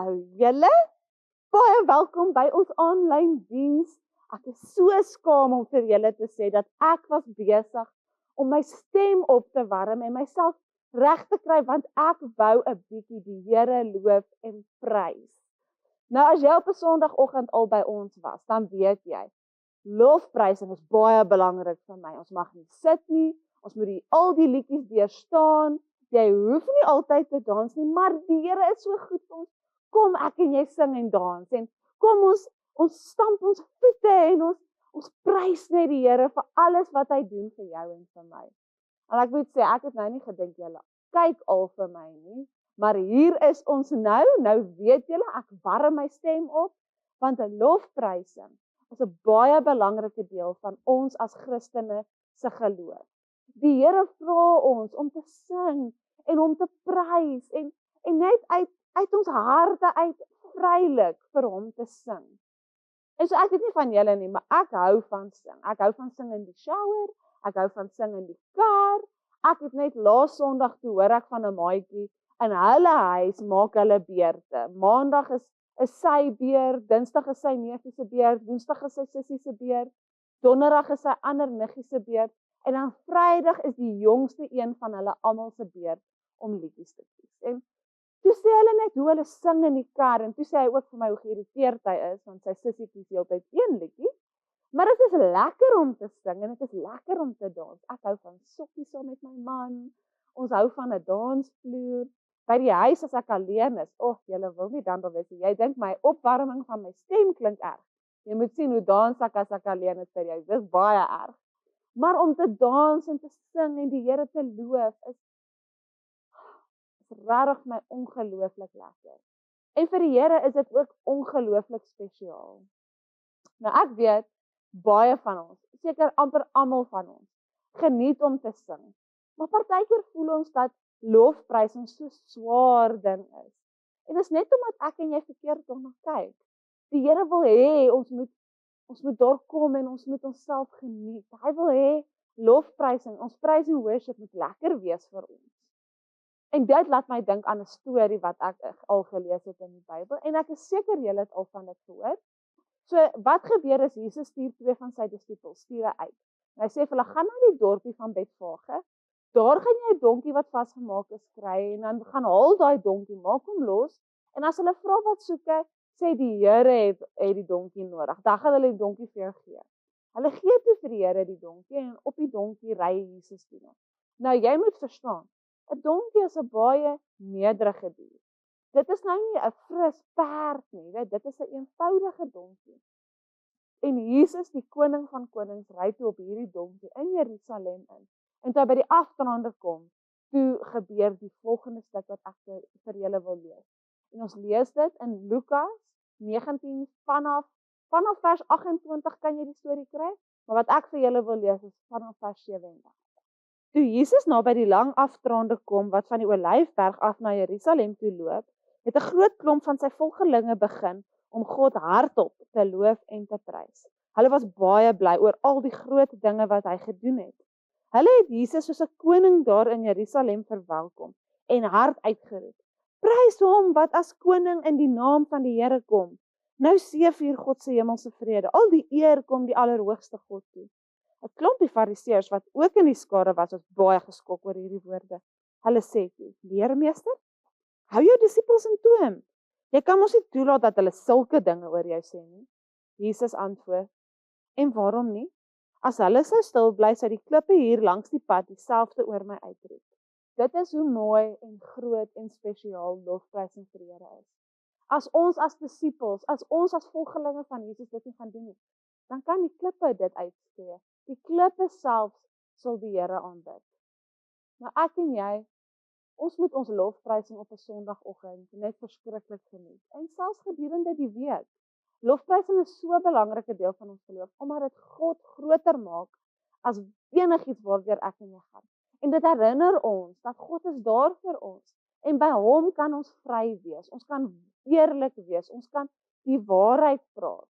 Hallo julle, baie welkom by ons aanlyn diens. Ek is so skaam om vir julle te sê dat ek was besig om my stem op te warm en myself reg te kry want ek wou 'n bietjie die Here loof en prys. Nou as jy op 'n Sondagoggend al by ons was, dan weet jy, lofprysing is baie belangrik vir my. Ons mag nie sit nie, ons moet al die liedjies deurstaan. Jy hoef nie altyd te dans nie, maar die Here is so goed vir ons. Kom ek en jy sing en dans en kom ons stamp ons voete en ons prys net die Here vir alles wat hy doen vir jou en vir my. En ek moet sê, ek het nou nie gedink julle kyk al vir my nie, maar hier is ons nou weet julle, ek warm my stem op, want 'n lofprysing is 'n baie belangrike deel van ons as Christene se geloof. Die Here vra ons om te sing en om te prys en net uit ons harte uit vrylik vir hom te sing. En so ek weet nie van julle nie, maar ek hou van sing. Ek hou van sing in die shower, ek hou van sing in die kar. Ek het net laas Sondag toe hoor ek van 'n maatjie in hulle huis maak hulle beurte. Maandag is sy beurt, Dinsdag is sy neefie se beurt, Woensdag is sy sussie se beurt, Donderdag is sy ander niggie se beurt en dan Vrydag is die jongste een van hulle almal se beurt om liedjies te kies. En toe sê hulle net hoe hulle sing in die kar en toe sê hy ook vir my hoe geïrriteerd hy is want sy sussie kies heeltyd een liedjie. Maar dit is lekker om te sing en dit is lekker om te dans. Ek hou van sokkies saam met my man. Ons hou van 'n dansvloer. By die huis as ek alleen is, julle wil nie dan weet jy dink my opwarming van my stem klink erg. Jy moet sien hoe dans ek as ek alleen is vir jou. Dis baie erg. Maar om te dans en te sing en die Here te loof is regtig my ongelooflik lekker. En vir die Here is dit ook ongelooflik spesiaal. Nou ek weet baie van ons, seker amper almal van ons, geniet om te sing. Maar partykeer voel ons dat lofprysing so swaar ding is. En dit is net omdat ek en jy verkeerd daarna kyk. Die Here wil hê ons moet daar kom en ons moet onsself geniet. Hy wil hê lofprysing, ons praise and worship moet lekker wees vir ons. En dit laat my dink aan 'n storie wat ek al gelees het in die Bybel en ek is seker julle het al van dit gehoor. So wat gebeur is Jesus stuur 2 van sy disippels stuur uit. En hy sê vir hulle gaan na die dorpie van Betfage. Daar gaan jy 'n donkie wat vasgemaak is kry en dan gaan haal daai donkie, maak hom los en as hulle vra wat soek hy, sê die Here het die donkie nodig. Dan gaan hulle die donkie vir jou gee. Hulle gee toe vir die Here die donkie en op die donkie ry Jesus toe. Nou jy moet verstaan, 'n donkie is 'n baie nederige dier. Dit is nou nie 'n fris perd nie, dit is 'n eenvoudige donkie. En Jesus, die koning van konings, ry toe op hierdie donkie in Jerusalem in. En toe hy by die afdraande kom, toe gebeur die volgende stuk wat ek vir julle wil lees. En ons lees dit in Lukas 19 vanaf vers 28 kan jy die storie kry, maar wat ek vir julle wil lees is vanaf vers 37. Toe Jesus naby die lang afdraande kom wat van die Olyfberg af na Jerusalem toe loop, het 'n groot klomp van sy volgelinge begin om God hardop te loof en te prys. Hulle was baie bly oor al die groot dinge wat hy gedoen het. Hulle het Jesus soos 'n koning daar in Jerusalem verwelkom en hard uitgeroep: "Prys hom wat as koning in die naam van die Here kom. Nou seëvier God se hemelse vrede. Al die eer kom die Allerhoogste God toe." 'n Klompie fariseërs wat ook in die skare was baie geskok oor hierdie woorde. Hulle sê toe: "Leermeester, hou jou disippels in toom. Jy kan mos nie toelaat dat hulle sulke dinge oor jou sê nie." Jesus antwoord: "En waarom nie? As hulle sou stil bly, sou die klippe hier langs die pad dieselfde oor my uitroep." Dit is hoe mooi en groot en spesiaal lofprysing vir die Here is. As ons as disippels, as ons as volgelinge van Jesus dit nie gaan doen nie, dan kan die klippe dit uitskree. Die klippe selfs sal die Here aanbid. Nou ek en jy, ons moet ons lofprysing op 'n Sondagoggend net verskriklik geniet. En selfs gedurende die week. Lofprysing is so 'n belangrike deel van ons geloof, omdat dit God groter maak as enigiets waardeur ek en jy gaan. En dit herinner ons dat God is daar vir ons. En by hom kan ons vry wees. Ons kan eerlik wees. Ons kan die waarheid praat.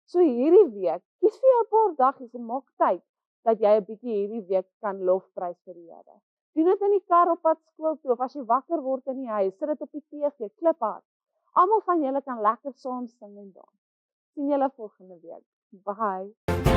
So hierdie week, kies vir jou 'n paar dagies en maak tyd dat jy 'n bietjie hierdie week kan lofprys vir die Here. Doen dit in die kar op pad skool toe of as jy wakker word in die huis, sit dit op die TV, kliphard. Almal van julle kan lekker saam sing en dans. Sien julle volgende week. Bye.